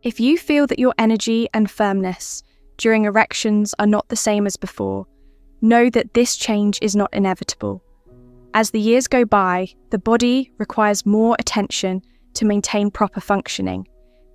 If you feel that your energy and firmness during erections are not the same as before, know that this change is not inevitable. As the years go by, the body requires more attention to maintain proper functioning,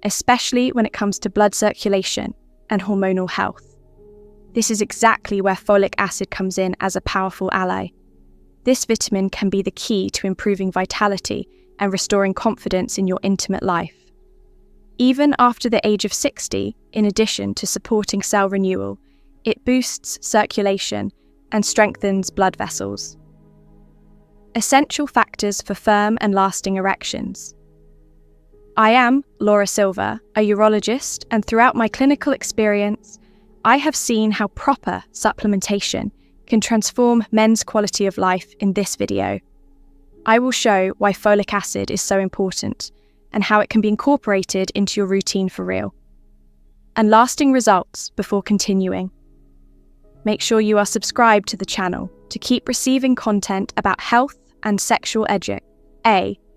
especially when it comes to blood circulation and hormonal health. This is exactly where folic acid comes in as a powerful ally. This vitamin can be the key to improving vitality and restoring confidence in your intimate life. Even after the age of 60, in addition to supporting cell renewal, it boosts circulation and strengthens blood vessels. Essential factors for firm and lasting erections. I am Laura Silva, a urologist, and throughout my clinical experience, I have seen how proper supplementation can transform men's quality of life in this video. I will show why folic acid is so important and how it can be incorporated into your routine for real. And lasting results before continuing. Make sure you are subscribed to the channel to keep receiving content about health and sexual edu.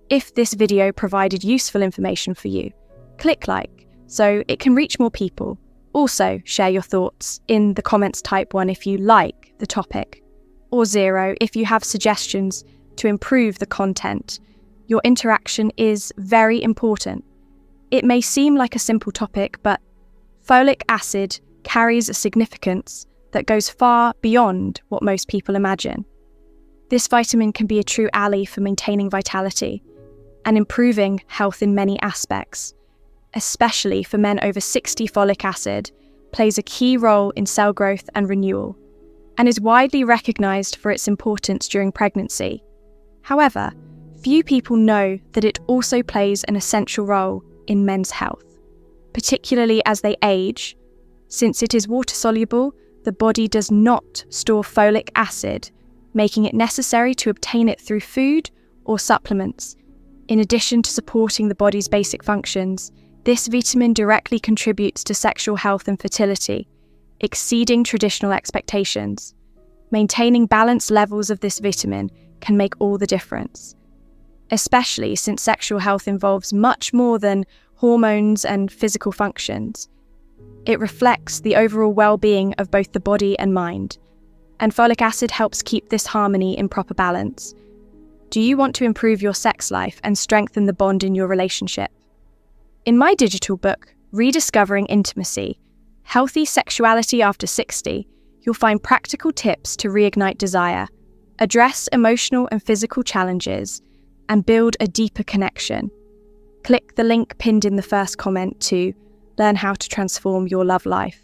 If this video provided useful information for you, click like so it can reach more people. Also, share your thoughts in the comments. Type 1 if you like the topic, or 0 if you have suggestions to improve the content. Your interaction is very important. It may seem like a simple topic, but folic acid carries a significance that goes far beyond what most people imagine. This vitamin can be a true ally for maintaining vitality and improving health in many aspects, especially for men over 60. Folic acid plays a key role in cell growth and renewal, and is widely recognized for its importance during pregnancy. However, few people know that it also plays an essential role in men's health, particularly as they age. Since it is water-soluble, the body does not store folic acid, making it necessary to obtain it through food or supplements. In addition to supporting the body's basic functions, this vitamin directly contributes to sexual health and fertility, exceeding traditional expectations. Maintaining balanced levels of this vitamin can make all the difference, especially since sexual health involves much more than hormones and physical functions. It reflects the overall well-being of both the body and mind, and folic acid helps keep this harmony in proper balance. Do you want to improve your sex life and strengthen the bond in your relationship? In my digital book, Rediscovering Intimacy, Healthy Sexuality After 60, you'll find practical tips to reignite desire, address emotional and physical challenges, and build a deeper connection. Click the link pinned in the first comment to learn how to transform your love life.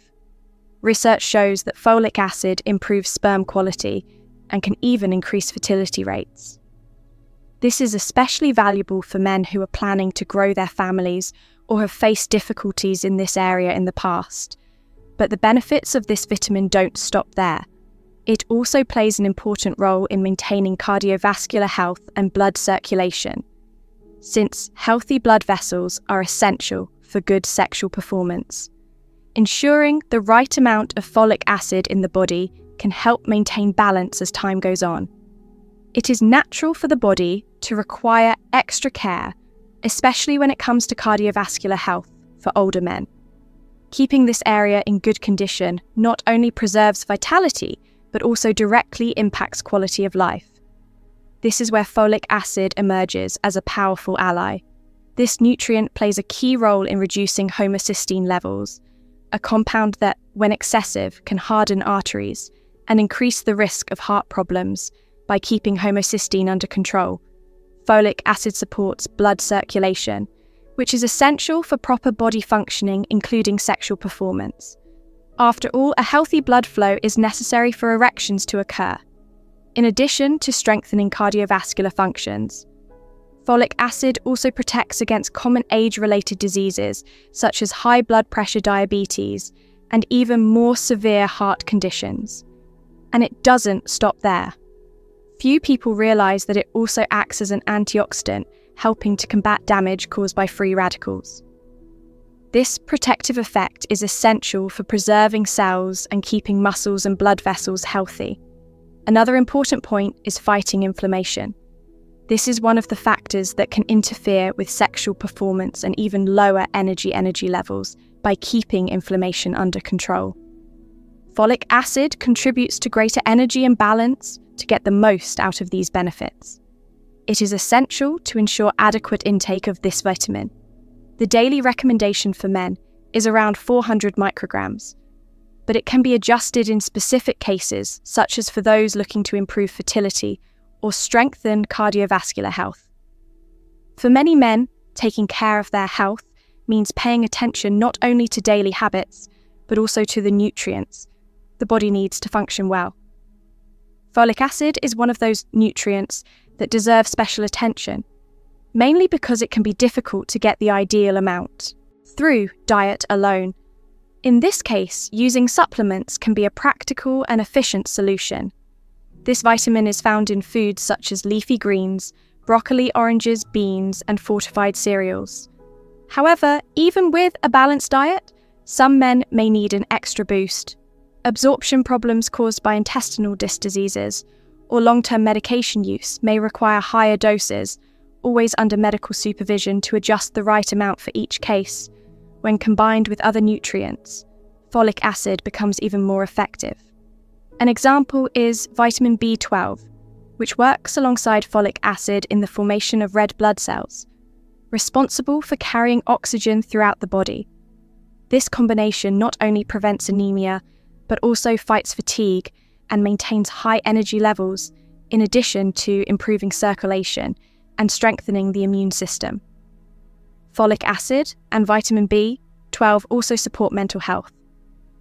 Research shows that folic acid improves sperm quality and can even increase fertility rates. This is especially valuable for men who are planning to grow their families or have faced difficulties in this area in the past. But the benefits of this vitamin don't stop there. It also plays an important role in maintaining cardiovascular health and blood circulation, since healthy blood vessels are essential for good sexual performance. Ensuring the right amount of folic acid in the body can help maintain balance as time goes on. It is natural for the body to require extra care, especially when it comes to cardiovascular health for older men. Keeping this area in good condition not only preserves vitality, but also directly impacts quality of life. This is where folic acid emerges as a powerful ally. This nutrient plays a key role in reducing homocysteine levels, a compound that, when excessive, can harden arteries and increase the risk of heart problems by keeping homocysteine under control. Folic acid supports blood circulation, which is essential for proper body functioning, including sexual performance. After all, a healthy blood flow is necessary for erections to occur, in addition to strengthening cardiovascular functions. Folic acid also protects against common age-related diseases such as high blood pressure, diabetes, and even more severe heart conditions. And it doesn't stop there. Few people realize that it also acts as an antioxidant, helping to combat damage caused by free radicals. This protective effect is essential for preserving cells and keeping muscles and blood vessels healthy. Another important point is fighting inflammation. This is one of the factors that can interfere with sexual performance and even lower energy levels by keeping inflammation under control. Folic acid contributes to greater energy and balance to get the most out of these benefits. It is essential to ensure adequate intake of this vitamin. The daily recommendation for men is around 400 micrograms, but it can be adjusted in specific cases, such as for those looking to improve fertility or strengthen cardiovascular health. For many men, taking care of their health means paying attention not only to daily habits, but also to the nutrients the body needs to function well. Folic acid is one of those nutrients that deserve special attention, mainly because it can be difficult to get the ideal amount through diet alone. In this case, using supplements can be a practical and efficient solution. This vitamin is found in foods such as leafy greens, broccoli, oranges, beans, and fortified cereals. However, even with a balanced diet, some men may need an extra boost. Absorption problems caused by intestinal disc diseases or long-term medication use may require higher doses, always under medical supervision to adjust the right amount for each case. When combined with other nutrients, folic acid becomes even more effective. An example is vitamin B12, which works alongside folic acid in the formation of red blood cells, responsible for carrying oxygen throughout the body. This combination not only prevents anemia, but also fights fatigue and maintains high energy levels, in addition to improving circulation and strengthening the immune system. Folic acid and vitamin B12 also support mental health.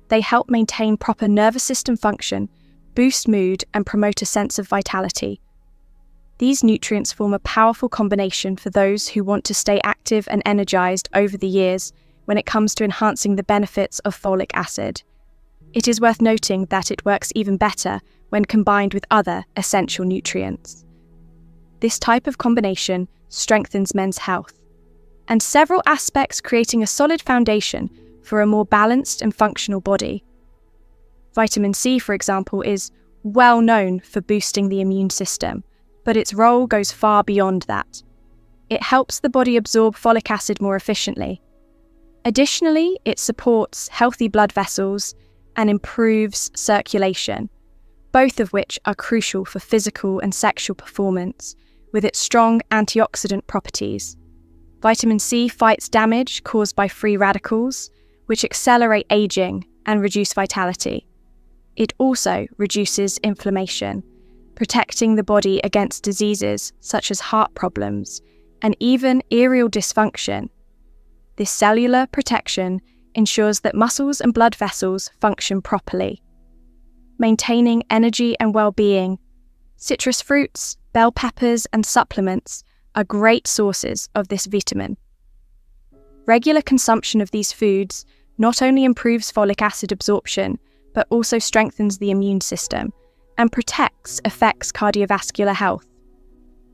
They help maintain proper nervous system function, boost mood, and promote a sense of vitality. These nutrients form a powerful combination for those who want to stay active and energized over the years when it comes to enhancing the benefits of folic acid. It is worth noting that it works even better when combined with other essential nutrients. This type of combination strengthens men's health, and several aspects creating a solid foundation for a more balanced and functional body. Vitamin C, for example, is well known for boosting the immune system, but its role goes far beyond that. It helps the body absorb folic acid more efficiently. Additionally, it supports healthy blood vessels and improves circulation, both of which are crucial for physical and sexual performance, with its strong antioxidant properties. Vitamin C fights damage caused by free radicals, which accelerate aging and reduce vitality. It also reduces inflammation, protecting the body against diseases such as heart problems and even erectile dysfunction. This cellular protection ensures that muscles and blood vessels function properly. Maintaining energy and well-being, citrus fruits, bell peppers, and supplements are great sources of this vitamin. Regular consumption of these foods not only improves folic acid absorption, but also strengthens the immune system and affects cardiovascular health.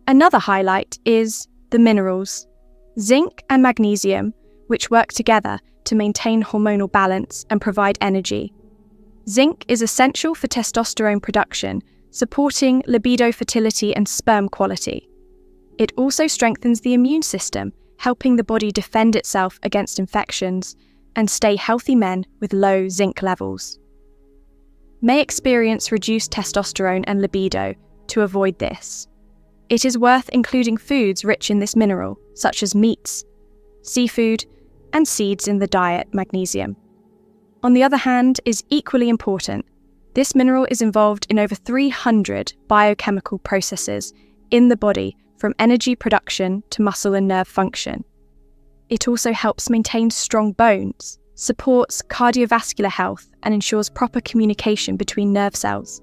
Another highlight is the minerals, zinc and magnesium, which work together to maintain hormonal balance and provide energy. Zinc is essential for testosterone production, supporting libido, fertility, and sperm quality. It also strengthens the immune system, helping the body defend itself against infections and stay healthy. Men with low zinc levels may experience reduced testosterone and libido. To avoid this, it is worth including foods rich in this mineral, such as meats, seafood, and seeds in the diet. Magnesium, on the other hand, is equally important. This mineral is involved in over 300 biochemical processes in the body, from energy production to muscle and nerve function. It also helps maintain strong bones, supports cardiovascular health, and ensures proper communication between nerve cells.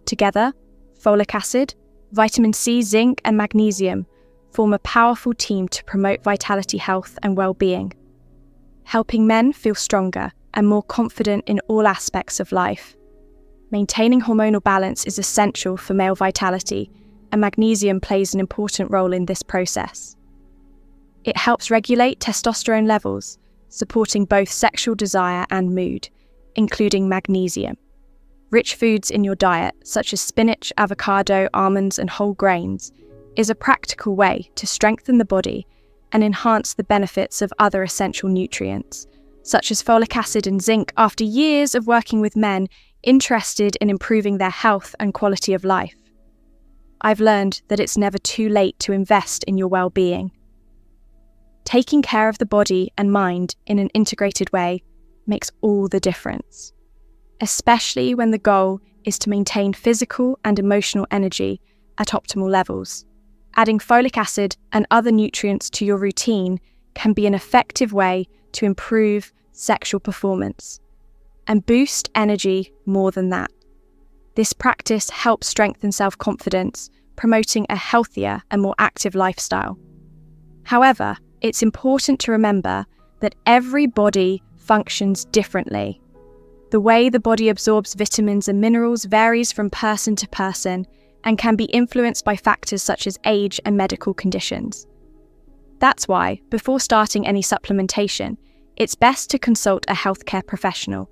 Together, folic acid, vitamin C, zinc, and magnesium form a powerful team to promote vitality, health, and well-being, helping men feel stronger and more confident in all aspects of life. Maintaining hormonal balance is essential for male vitality, and magnesium plays an important role in this process. It helps regulate testosterone levels, supporting both sexual desire and mood, including magnesium. Rich foods in your diet, such as spinach, avocado, almonds, and whole grains, is a practical way to strengthen the body and enhance the benefits of other essential nutrients, such as folic acid and zinc, after years of working with men interested in improving their health and quality of life. I've learned that it's never too late to invest in your well-being. Taking care of the body and mind in an integrated way makes all the difference, especially when the goal is to maintain physical and emotional energy at optimal levels. Adding folic acid and other nutrients to your routine can be an effective way to improve sexual performance and boost energy more than that. This practice helps strengthen self-confidence, promoting a healthier and more active lifestyle. However, it's important to remember that every body functions differently. The way the body absorbs vitamins and minerals varies from person to person and can be influenced by factors such as age and medical conditions. That's why, before starting any supplementation, it's best to consult a healthcare professional.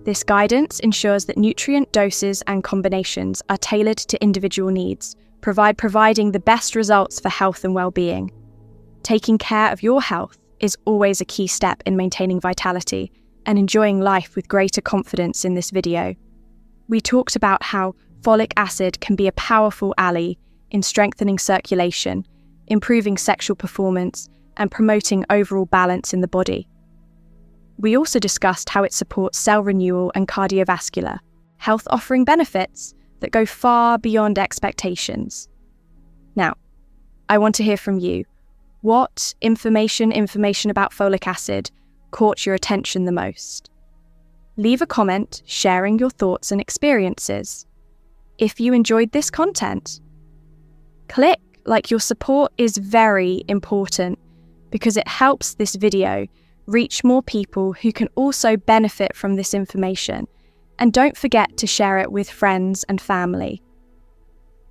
This guidance ensures that nutrient doses and combinations are tailored to individual needs, providing the best results for health and well-being. Taking care of your health is always a key step in maintaining vitality and enjoying life with greater confidence in this video. We talked about how folic acid can be a powerful ally in strengthening circulation, improving sexual performance, and promoting overall balance in the body. We also discussed how it supports cell renewal and cardiovascular health, offering benefits that go far beyond expectations. Now, I want to hear from you. What information about folic acid caught your attention the most? Leave a comment sharing your thoughts and experiences. If you enjoyed this content, click like. Your support is very important because it helps this video reach more people who can also benefit from this information. And don't forget to share it with friends and family.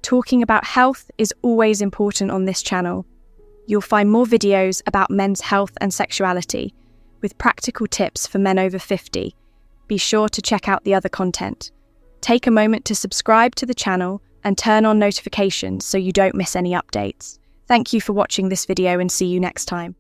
Talking about health is always important on this channel. You'll find more videos about men's health and sexuality with practical tips for men over 50. Be sure to check out the other content. Take a moment to subscribe to the channel and turn on notifications so you don't miss any updates. Thank you for watching this video and see you next time.